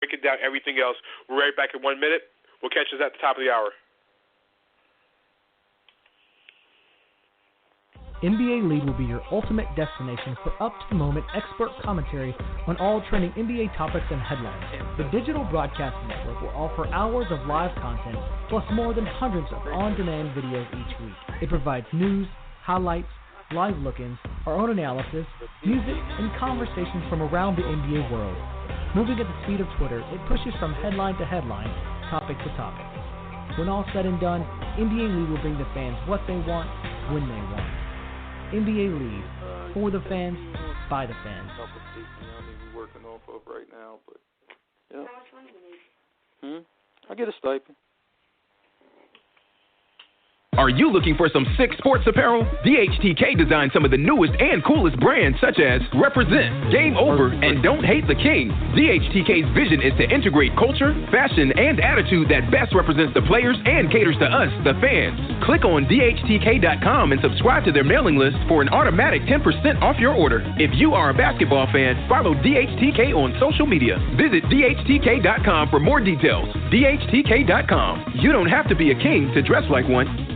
breaking down everything else. We're right back in 1 minute. We'll catch us at the top of the hour. NBA Lead will be your ultimate destination for up-to-the-moment expert commentary on all trending NBA topics and headlines. The digital broadcast network will offer hours of live content, plus more than hundreds of on-demand videos each week. It provides news, highlights, live look-ins, our own analysis, music, and conversations from around the NBA world. Moving at the speed of Twitter, it pushes from headline to headline, topic to topic. When all said and done, NBA Lead will bring the fans what they want, when they want. NBA Lead, for the fans, by the fans. We're working off of right now, but yeah. I get a stipend. Are you looking for some sick sports apparel? DHTK designed some of the newest and coolest brands such as Represent, Game Over, and Don't Hate the King. DHTK's vision is to integrate culture, fashion, and attitude that best represents the players and caters to us, the fans. Click on DHTK.com and subscribe to their mailing list for an automatic 10% off your order. If you are a basketball fan, follow DHTK on social media. Visit DHTK.com for more details. DHTK.com. You don't have to be a king to dress like one.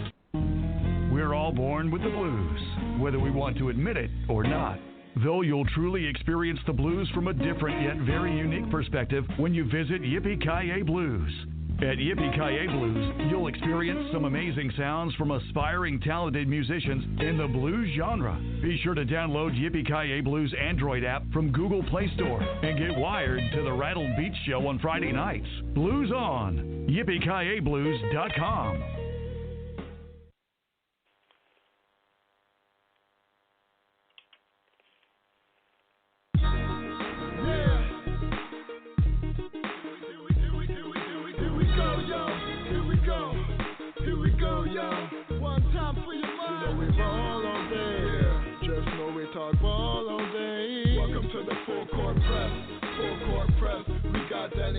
We're all born with the blues, whether we want to admit it or not. Though you'll truly experience the blues from a different yet very unique perspective when you visit Yippee-Ki-Yay Blues. At Yippee-Ki-Yay Blues, you'll experience some amazing sounds from aspiring talented musicians in the blues genre. Be sure to download Yippee-Ki-Yay Blues Android app from Google Play Store and get wired to the Rattled Beach Show on Friday nights. Blues on, YippieKiABlues.com.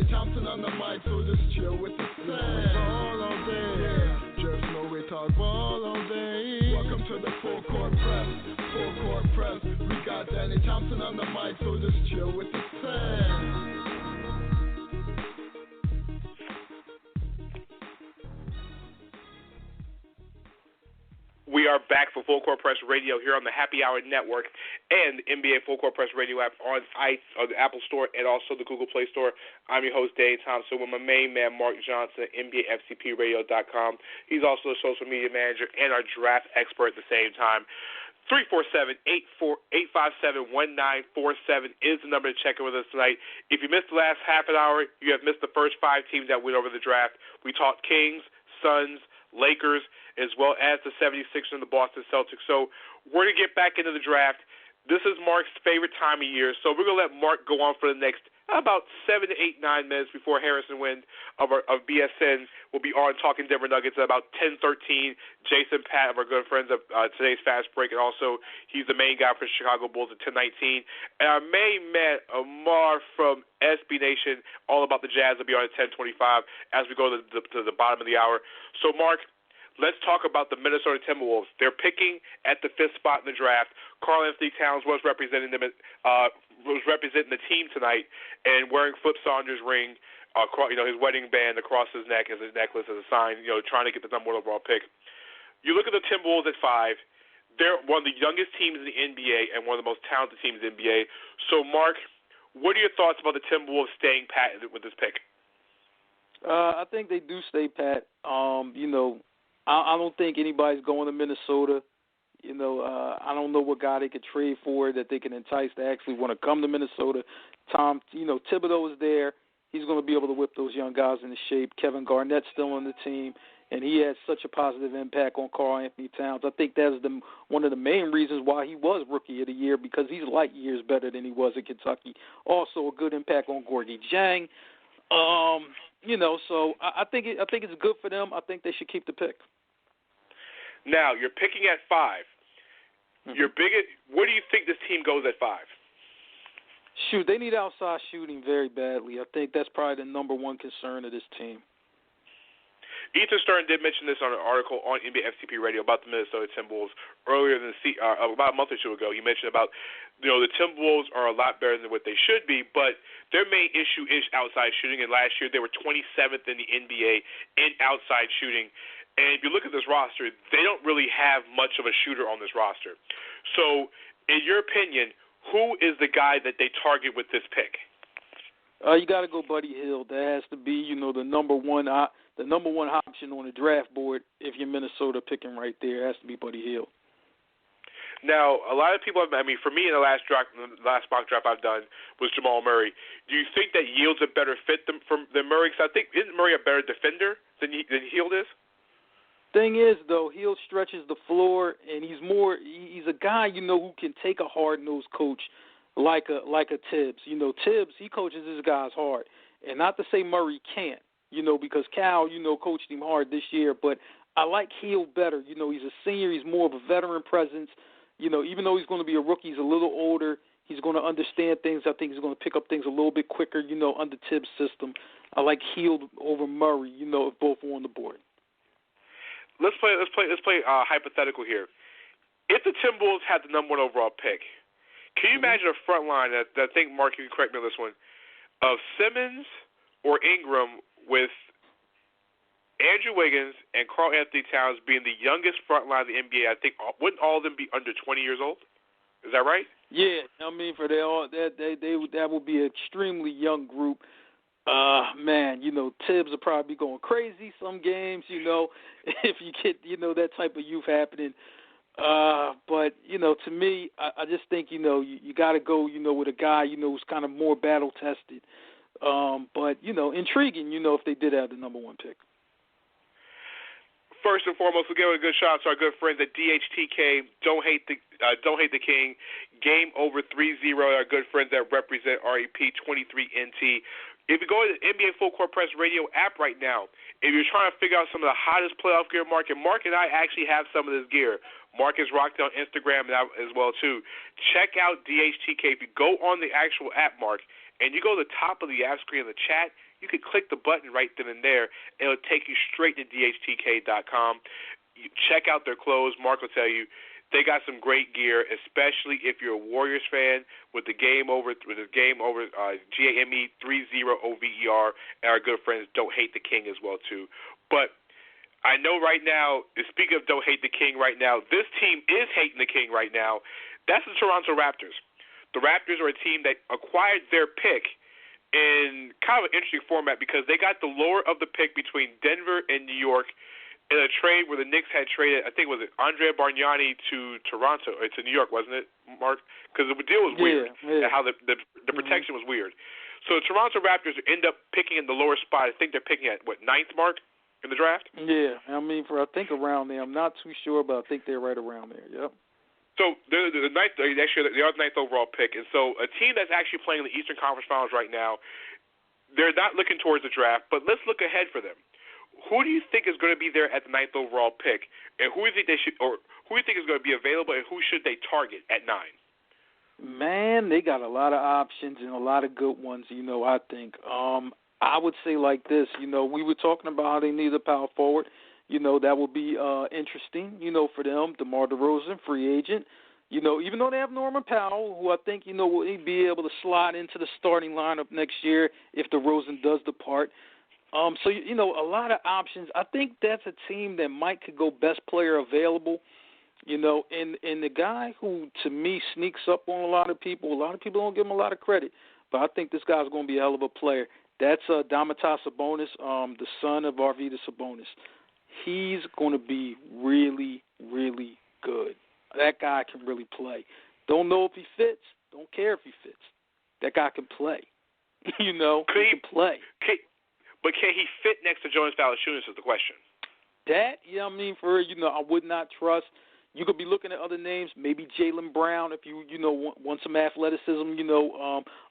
Thompson on the mic, so just chill with the sound. Ball all day, yeah. Just know we talk ball all day. Welcome to the full court press, full court press. We got Danny Thompson on the mic, so just chill with the sound. We are back for Full Court Press Radio here on the Happy Hour Network and the NBA Full Court Press Radio app on the Apple Store and also the Google Play Store. I'm your host, Dave Thompson, with my main man, Marc Johnson, NBAFCPRadio.com. He's also a social media manager and our draft expert at the same time. 347-857-1947 is the number to check in with us tonight. If you missed the last half an hour, you have missed the first 5 teams that went over the draft. We talked Kings, Suns, Lakers, as well as the 76ers and the Boston Celtics. So we're going to get back into the draft. This is Marc's favorite time of year, so we're going to let Marc go on for the next about 7 to 8, 9 minutes before Harrison Wind of BSN will be on talking Denver Nuggets at about 10:13. Jason Patt of our good friends of today's Fast Break, and also he's the main guy for Chicago Bulls at 10:19. And our main man, Amar from SB Nation, all about the Jazz, will be on at 10:25 as we go to the bottom of the hour. So, Marc, let's talk about the Minnesota Timberwolves. They're picking at the 5th spot in the draft. Karl-Anthony Towns was representing them, was representing the team tonight, and wearing Flip Saunders' ring, his wedding band across his neck as his necklace as a sign, trying to get the number 1 overall pick. You look at the Timberwolves at 5. They're one of the youngest teams in the NBA and one of the most talented teams in the NBA. So, Marc, what are your thoughts about the Timberwolves staying pat with this pick? I think they do stay pat. I don't think anybody's going to Minnesota. I don't know what guy they could trade for that they can entice to actually want to come to Minnesota. Thibodeau is there. He's going to be able to whip those young guys into shape. Kevin Garnett's still on the team, and he has such a positive impact on Karl-Anthony Towns. I think that's one of the main reasons why he was Rookie of the Year, because he's light years better than he was at Kentucky. Also a good impact on Gorgui Dieng. So I think it's good for them. I think they should keep the pick. Now, you're picking at 5. Where do you think this team goes at 5? Shoot, they need outside shooting very badly. I think that's probably the number 1 concern of this team. Ethan Stern did mention this on an article on NBA FTP Radio about the Minnesota Timberwolves earlier about a month or two ago. He mentioned about, the Timberwolves are a lot better than what they should be, but their main issue is outside shooting, and last year they were 27th in the NBA in outside shooting. And if you look at this roster, they don't really have much of a shooter on this roster. So, in your opinion, who is the guy that they target with this pick? You got to go Buddy Hield. That has to be, the number one option on the draft board. If you're Minnesota picking right there, it has to be Buddy Hield. Now, a lot of people, for me, in the last mock draft I've done was Jamal Murray. Do you think that Yield's a better fit than Murray? Because I think, isn't Murray a better defender than Hield is? Thing is, though, Hield stretches the floor, and he's a guy, who can take a hard-nosed coach like a Tibbs. Tibbs, he coaches his guys hard. And not to say Murray can't, because Cal, coached him hard this year. But I like Hield better. He's a senior. He's more of a veteran presence. Even though he's going to be a rookie, he's a little older. He's going to understand things. I think he's going to pick up things a little bit quicker, under Tibbs' system. I like Hield over Murray, if both are on the board. Let's play hypothetical here. If the Timberwolves had the number 1 overall pick, can you imagine a front line that I think, Mark, you can correct me on this one, of Simmons or Ingram with Andrew Wiggins and Karl Anthony Towns being the youngest front line of the NBA? I think, wouldn't all of them be under 20 years old? Is that right? Yeah, for that would be an extremely young group. Tibbs will probably be going crazy some games, if you get, that type of youth happening. But, to me, I just think, you got to go, with a guy, who's kind of more battle-tested. But, intriguing, if they did have the number 1 pick. First and foremost, we'll give a good shout out to our good friends at DHTK. Don't hate the King. Game over 3-0. Our good friends that represent REP23NT. If you go to the NBA Full Court Press Radio app right now, if you're trying to figure out some of the hottest playoff gear, Mark and I actually have some of this gear. Mark has rocked it on Instagram and as well too. Check out DHTK. If you go on the actual app, Mark, and you go to the top of the app screen in the chat, you can click the button right then and there, and it'll take you straight to DHTK.com. You check out their clothes. Mark will tell you they got some great gear, especially if you're a Warriors fan with the game over GAME 30 OVER, and our good friends Don't Hate the King as well too. But I know right now, speaking of Don't Hate the King right now, this team is hating the King right now. That's the Toronto Raptors. The Raptors are a team that acquired their pick in kind of an interesting format because they got the lower of the pick between Denver and New York in a trade where the Knicks had traded, I think, was it Andrea Bargnani to Toronto, or to New York, wasn't it, Mark? Because the deal was weird, and how the protection was weird. So the Toronto Raptors end up picking in the lower spot. I think they're picking at, 9th, Mark, in the draft? Yeah, I think around there. I'm not too sure, but I think they're right around there, yep. So they're the ninth. Actually, they are the 9th overall pick, and so a team that's actually playing in the Eastern Conference Finals right now, they're not looking towards the draft. But let's look ahead for them. Who do you think is going to be there at the 9th overall pick, and who do you think is going to be available, and who should they target at 9? Man, they got a lot of options and a lot of good ones. I think I would say like this. We were talking about how they need a power forward. That would be interesting, for them. DeMar DeRozan, free agent. Even though they have Norman Powell, who I think, will be able to slide into the starting lineup next year if DeRozan does depart. So, a lot of options. I think that's a team that could go best player available, and the guy who, to me, sneaks up on a lot of people don't give him a lot of credit, but I think this guy's going to be a hell of a player. That's Domantas Sabonis, the son of Arvydas Sabonis. He's going to be really, really good. That guy can really play. Don't know if he fits. Don't care if he fits. That guy can play. He can play. But can he fit next to Jonas Valanciunas is the question. That, I would not trust. You could be looking at other names, maybe Jaylen Brown if you want some athleticism,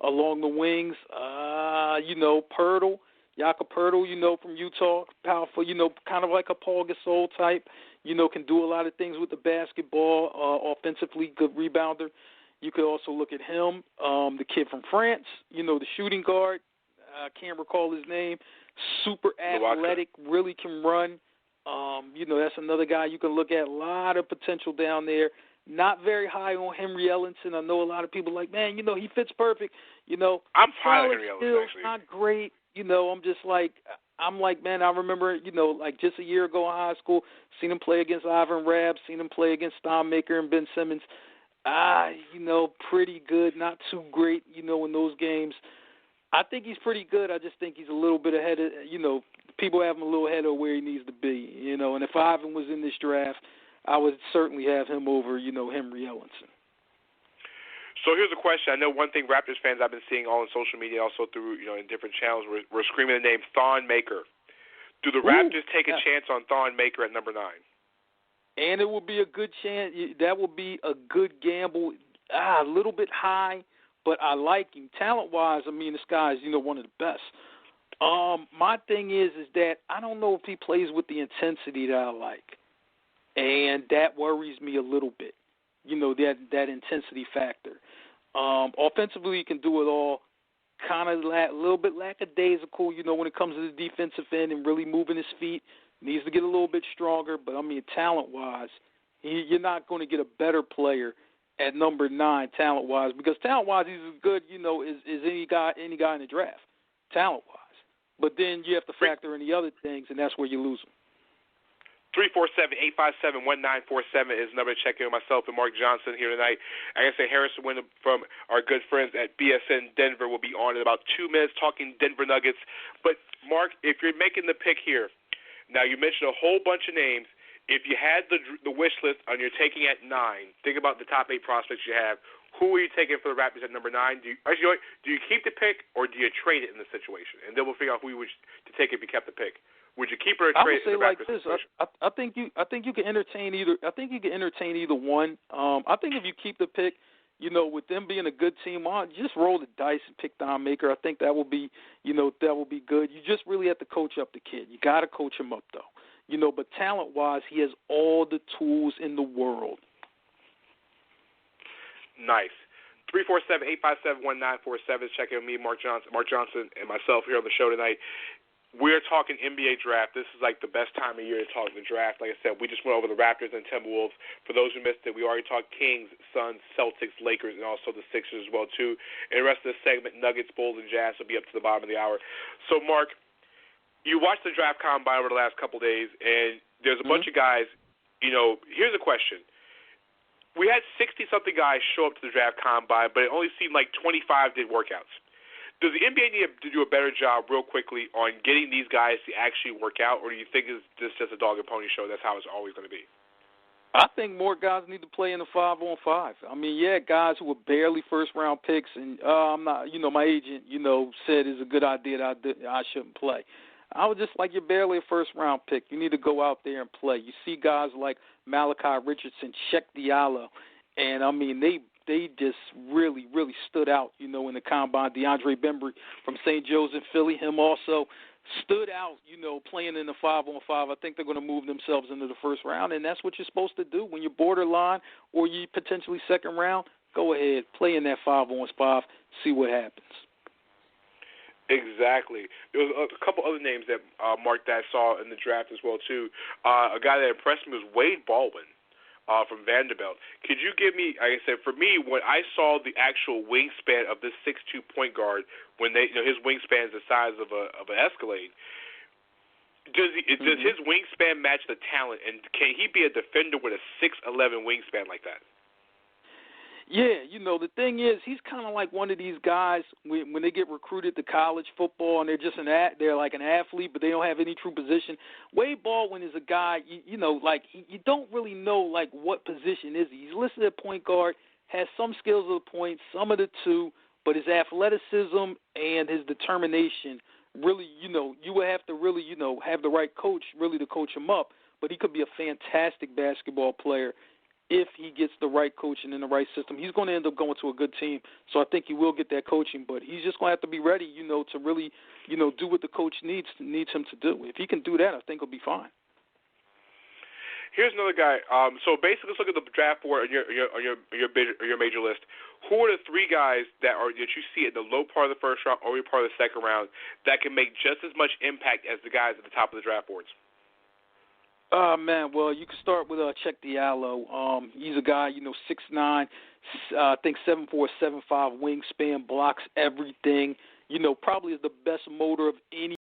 along the wings. Pirtle. Jakob Pirtle, from Utah, powerful, kind of like a Paul Gasol type, can do a lot of things with the basketball, offensively, good rebounder. You could also look at him, the kid from France, the shooting guard. I can't recall his name. Super athletic, really can run. That's another guy you can look at. A lot of potential down there. Not very high on Henry Ellenson. I know a lot of people are like, man, he fits perfect. I'm high on Henry Ellenson, actually. Not great. I'm like, man, I remember, like just a year ago in high school, seen him play against Ivan Rabb, seen him play against Stonemaker and Ben Simmons. Pretty good, not too great, in those games. I think he's pretty good. I just think he's a little bit ahead of, people have him a little ahead of where he needs to be, and if Ivan was in this draft, I would certainly have him over, Henry Ellenson. So here's a question. I know one thing Raptors fans I've been seeing all on social media, also through, in different channels, we're screaming the name Thon Maker. Do the Raptors take a chance on Thon Maker at number 9? And it would be a good chance. That would be a good gamble. A little bit high, but I like him. Talent-wise, this guy's, one of the best. My thing is that I don't know if he plays with the intensity that I like. And that worries me a little bit, that intensity factor. Offensively, he can do it all. Kind of a little bit lackadaisical, when it comes to the defensive end and really moving his feet. Needs to get a little bit stronger, but, talent-wise, you're not going to get a better player at number 9 talent-wise, because talent-wise he's as good, as any guy in the draft, talent-wise. But then you have to factor in the other things, and that's where you lose them. 347-857-1947 is the number to check in with myself and Marc Johnson here tonight. I gotta say, Harrison Wyndham from our good friends at BSN Denver will be on in about 2 minutes talking Denver Nuggets. But, Marc, if you're making the pick here, now you mentioned a whole bunch of names. If you had the wish list and you're taking at 9, think about the top 8 prospects you have. Who are you taking for the Raptors at number 9? Do you keep the pick or do you trade it in this situation? And then we'll figure out who you wish to take if you kept the pick. Would you keep it or trade it in the Raptors situation? I think you can entertain either. I think you can entertain either one. I think if you keep the pick, with them being a good team, just roll the dice and pick Thon Maker. I think that will be, that will be good. You just really have to coach up the kid. You got to coach him up though. But talent-wise, he has all the tools in the world. Nice. 347-857-1947 is checking with me, Marc Johnson, and myself here on the show tonight. We're talking NBA draft. This is like the best time of year to talk the draft. Like I said, we just went over the Raptors and Timberwolves. For those who missed it, we already talked Kings, Suns, Celtics, Lakers, and also the Sixers as well, too. And the rest of the segment, Nuggets, Bulls, and Jazz will be up to the bottom of the hour. So, Marc, you watched the draft combine over the last couple of days, and there's a bunch of guys. Here's a question. We had 60-something guys show up to the draft combine, but it only seemed like 25 did workouts. Does the NBA need to do a better job real quickly on getting these guys to actually work out, or do you think it's just a dog and pony show? That's how it's always going to be. I think more guys need to play in the 5-on-5. Guys who were barely first-round picks, and I'm not. My agent, said it's a good idea that I shouldn't play. I was just like, you're barely a first-round pick. You need to go out there and play. You see guys like Malachi Richardson, Sheck Diallo, and they just really, really stood out, in the combine. DeAndre Bembry from St. Joe's in Philly, him also stood out, playing in the 5-on-5. I think they're going to move themselves into the first round, and that's what you're supposed to do. When you're borderline or you potentially second round, go ahead, play in that 5-on-5, see what happens. Exactly. There was a couple other names that, Marc, that I saw in the draft as well, too. A guy that impressed me was Wade Baldwin. From Vanderbilt. Could you give me, like I said, for me, when I saw the actual wingspan of this 6'2" point guard, when his wingspan is the size of an Escalade, does his wingspan match the talent, and can he be a defender with a 6'11" wingspan like that? Yeah, the thing is, he's kind of like one of these guys when they get recruited to college football and they're like an athlete, but they don't have any true position. Wade Baldwin is a guy, you don't really know like what position is he. He's listed at point guard, has some skills of the point, some of the two, but his athleticism and his determination really, you would have to really, have the right coach really to coach him up. But he could be a fantastic basketball player if he gets the right coaching and the right system. He's going to end up going to a good team, so I think he will get that coaching, but he's just going to have to be ready, to really, do what the coach needs him to do. If he can do that, I think he'll be fine. Here's another guy. So basically, let's look at the draft board on your major list. Who are the three guys that you see in the low part of the first round or part of the second round that can make just as much impact as the guys at the top of the draft boards? Man, well, you can start with Check Diallo. He's a guy, 6'9", I think 7'4", 7'5", wingspan, blocks everything. Probably is the best motor of any